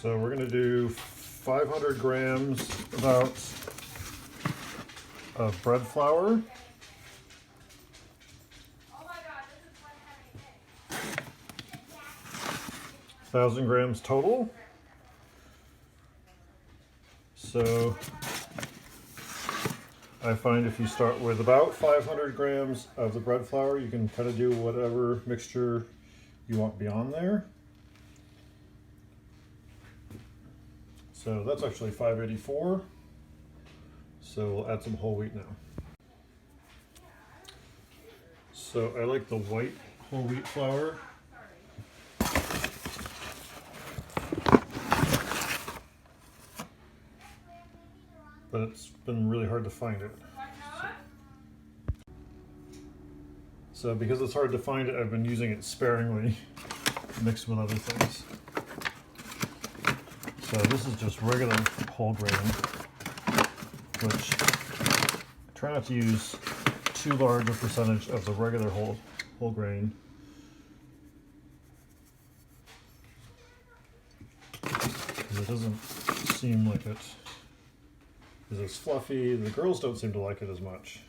So we're going to do 500 grams about of bread flour. 1,000 grams total. So I find if you start with about 500 grams of the bread flour, you can kind of do whatever mixture you want beyond there. So that's actually 584. So we'll add some whole wheat now. So I like the white whole wheat flour. But it's been really hard to find it. So because it's hard to find it, I've been using it sparingly, mixed with other things. So this is just regular whole grain, which I try not to use too large a percentage of the regular whole grain. Because it doesn't seem like it is as fluffy. The girls don't seem to like it as much.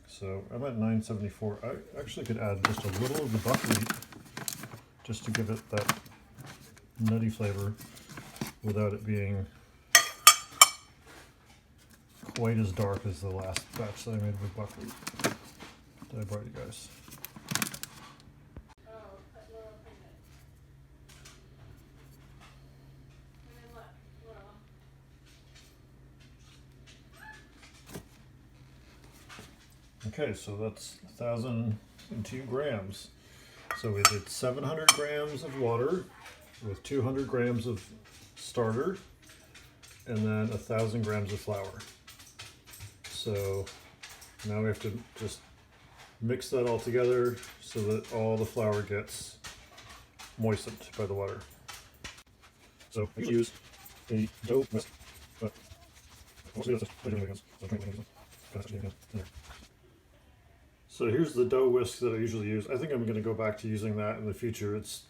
So I'm at 974. I actually could add just a little of the buckwheat just to give it that nutty flavor without it being quite as dark as the last batch that I made with buckwheat that I brought you guys. Okay, so that's 1,002 grams. So we did 700 grams of water with 200 grams of starter and then 1,000 grams of flour. So now we have to just mix that all together so that all the flour gets moistened by the water. So I use a dough whisk, but so here's the dough whisk that I usually use. I think I'm going to go back to using that in the future. It's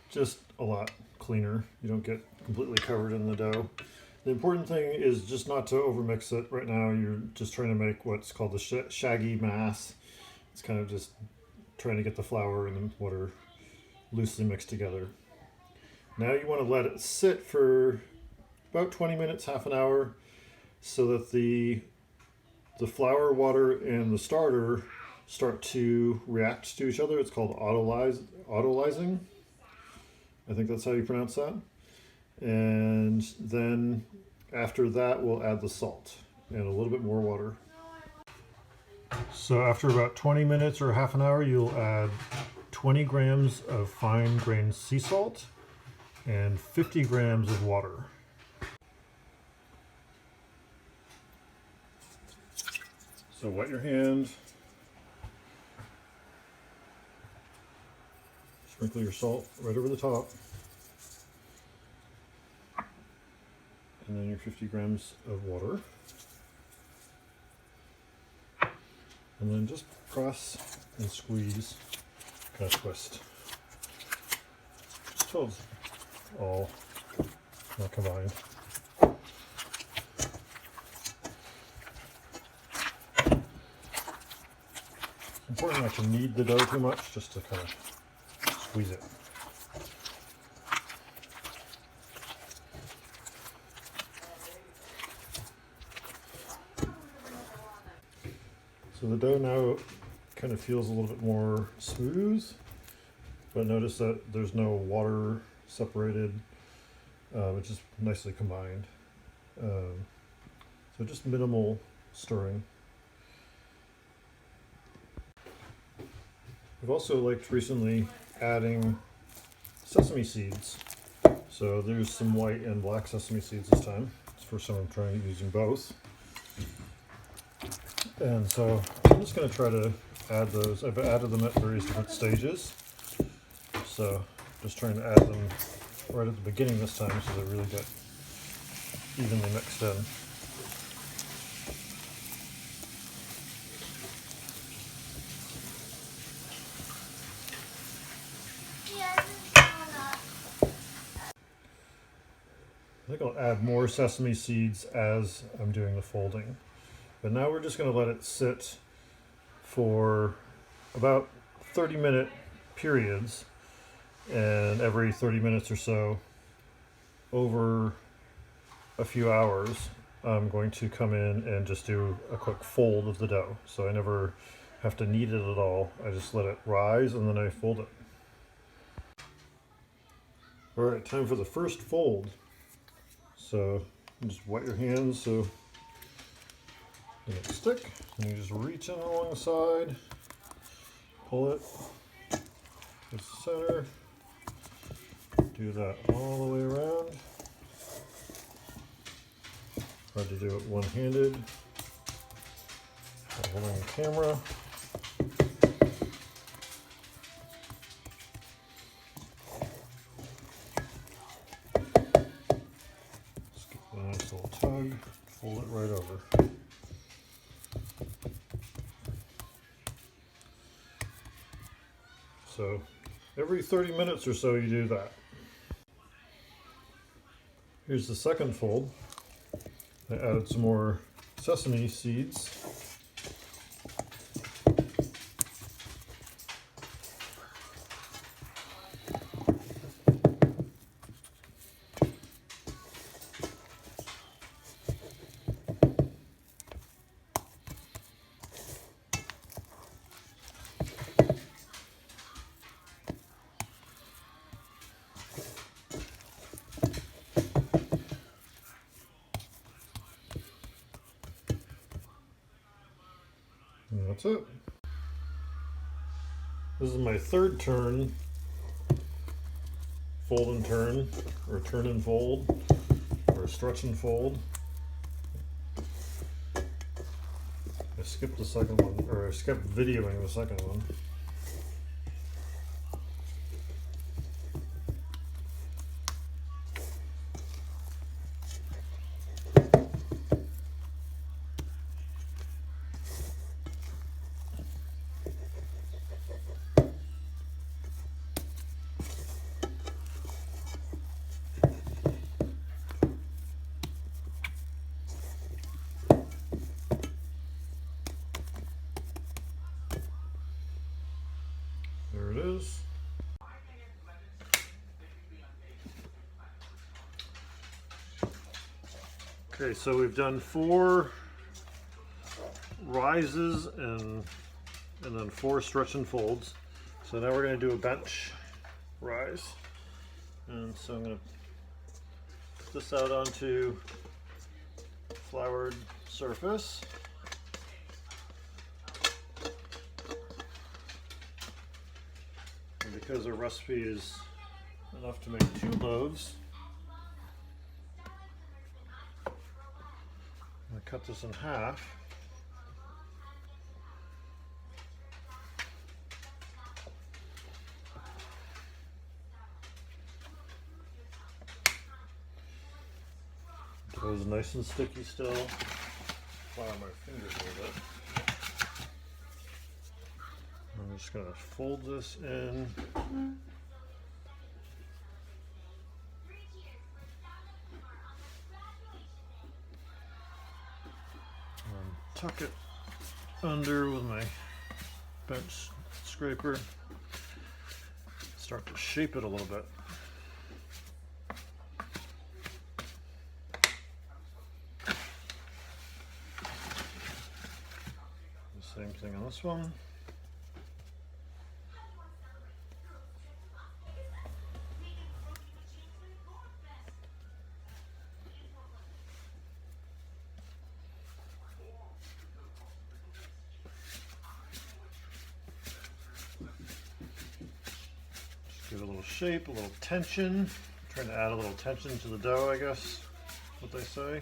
just a lot cleaner. You don't get completely covered in the dough. The important thing is just not to overmix it. Right now you're just trying to make what's called the shaggy mass. It's kind of just trying to get the flour and the water loosely mixed together. Now you want to let it sit for about 20 minutes, half an hour, so that the flour, water, and the starter start to react to each other. It's called autolyzing. I think that's how you pronounce that. And then after that, we'll add the salt and a little bit more water. So after about 20 minutes or half an hour, you'll add 20 grams of fine grained sea salt and 50 grams of water. So wet your hand. Sprinkle your salt right over the top. And then your 50 grams of water. And then just press and squeeze, kind of twist. Until it's all combined. It's important not to knead the dough too much, just to kind of squeeze it. So the dough now kind of feels a little bit more smooth, but notice that there's no water separated. It's just nicely combined. So just minimal stirring. I've also liked recently adding sesame seeds. So there's some white and black sesame seeds this time. It's the first time I'm trying using both. And so I'm just going to try to add those. I've added them at various different stages. So just trying to add them right at the beginning this time so they really get evenly mixed in. add more sesame seeds as I'm doing the folding. But now we're just going to let it sit for about 30-minute periods, and every 30 minutes or so, over a few hours, I'm going to come in and just do a quick fold of the dough. So I never have to knead it at all. I just let it rise and then I fold it. All right, time for the first fold. So just wet your hands so it doesn't stick. And you just reach in along the side, pull it to the center, do that all the way around. Hard to do it one-handed. Holding the camera. Just give it a nice little tug, fold it right over. So every 30 minutes or so you do that. Here's the second fold. I added some more sesame seeds. And that's it. This is my third turn, fold and turn, or turn and fold, or stretch and fold. I skipped the second one, or I skipped videoing the second one. There it is. Okay, so we've done 4 rises and then 4 stretch and folds. So now we're going to do a bench rise. And so I'm going to put this out onto floured surface. And because our recipe is enough to make 2 loaves, I'm going to cut this in half. It was nice and sticky still. Flour my fingers a little bit. I'm just going to fold this in. And tuck it under with my bench scraper. Start to shape it a little bit. Same thing on this one. Just give it a little shape, a little tension. I'm trying to add a little tension to the dough, I guess, what they say.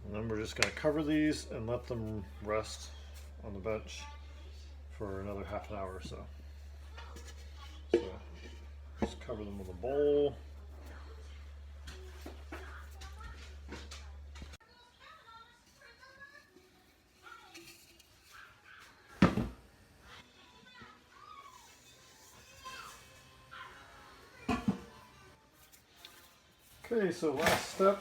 And then we're just going to cover these and let them rest on the bench for another half an hour or so. So just cover them with a bowl. Okay, so last step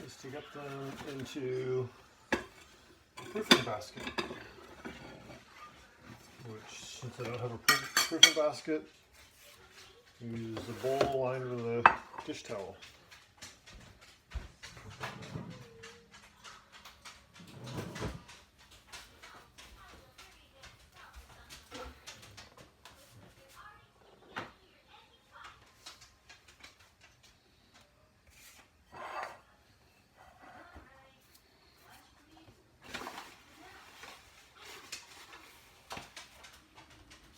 is to get them into a proofing basket, which, since I don't have a proofing basket, use a bowl lined with a dish towel.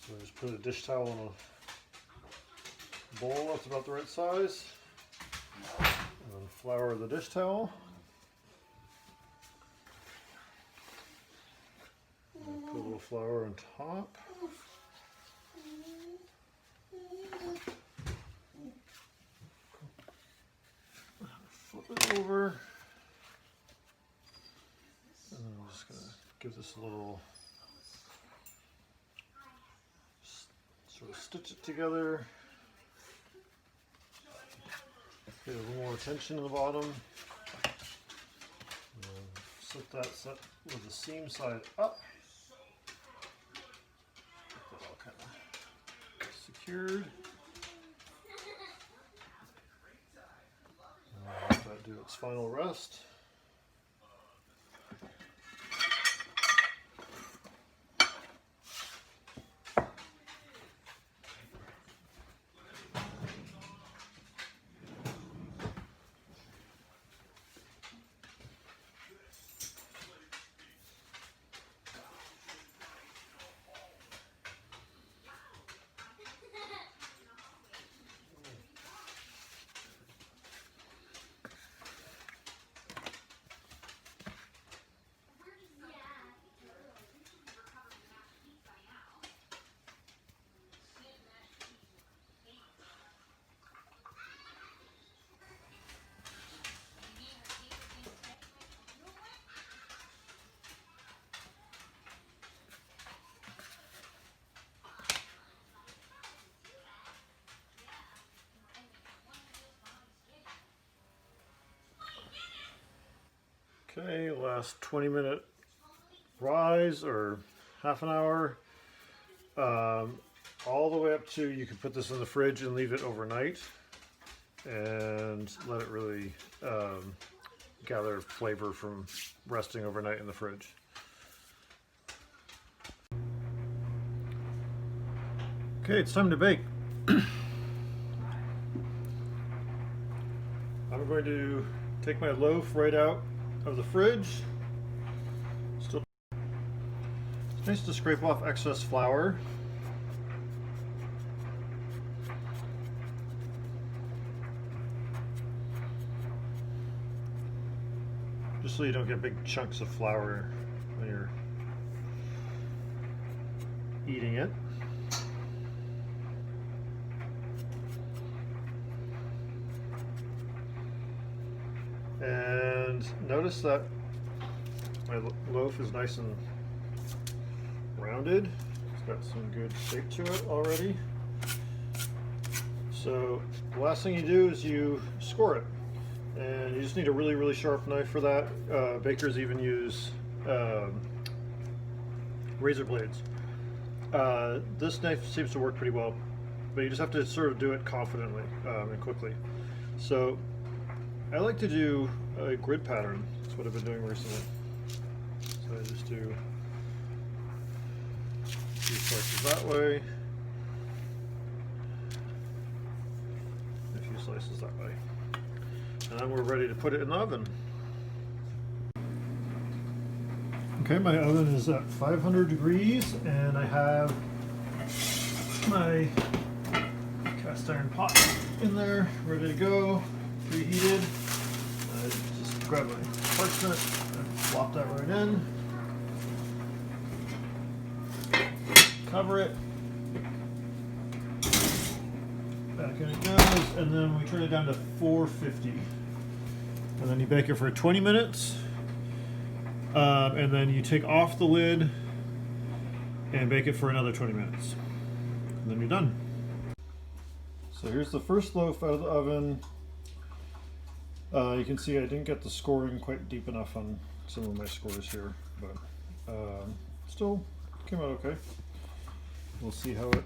So I just put a dish towel in a bowl that's about the right size, and then flour the dish towel. And put a little flour on top. Flip it over. And then I'm just going to give this a little, sort of stitch it together. Get a little more tension in the bottom. Set that set with the seam side up. Get that all kind of secured. Let that do its final rest. Okay, last 20-minute rise, or half an hour, all the way up to, you can put this in the fridge and leave it overnight and let it really gather flavor from resting overnight in the fridge. Okay, it's time to bake. I'm going to take my loaf right out of the fridge. Still, it's nice to scrape off excess flour. Just so you don't get big chunks of flour when you're eating it. And notice that my loaf is nice and rounded. It's got some good shape to it already. So the last thing you do is you score it. And you just need a really, really sharp knife for that. Bakers even use razor blades. This knife seems to work pretty well, but you just have to sort of do it confidently and quickly. So I like to do a grid pattern. That's what I've been doing recently. So I just do a few slices that way, a few slices that way. And then we're ready to put it in the oven. Okay, my oven is at 500 degrees and I have my cast iron pot in there, ready to go, preheated. I just grab my parchment and flop that right in. Cover it. Back in it goes, and then we turn it down to 450. And then you bake it for 20 minutes. And then you take off the lid and bake it for another 20 minutes. And then you're done. So here's the first loaf out of the oven. You can see I didn't get the scoring quite deep enough on some of my scores here, but still came out okay. We'll see how it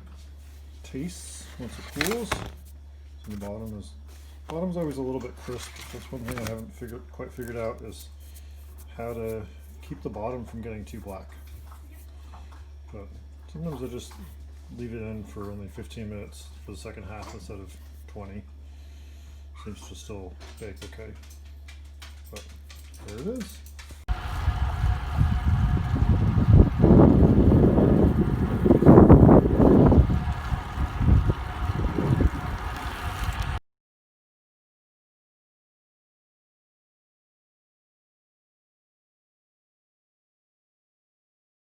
tastes once it cools. So the bottom's always a little bit crisp. That's one thing I haven't quite figured out is how to keep the bottom from getting too black. But sometimes I just leave it in for only 15 minutes for the second half instead of 20. Seems to still bake okay. But there it is.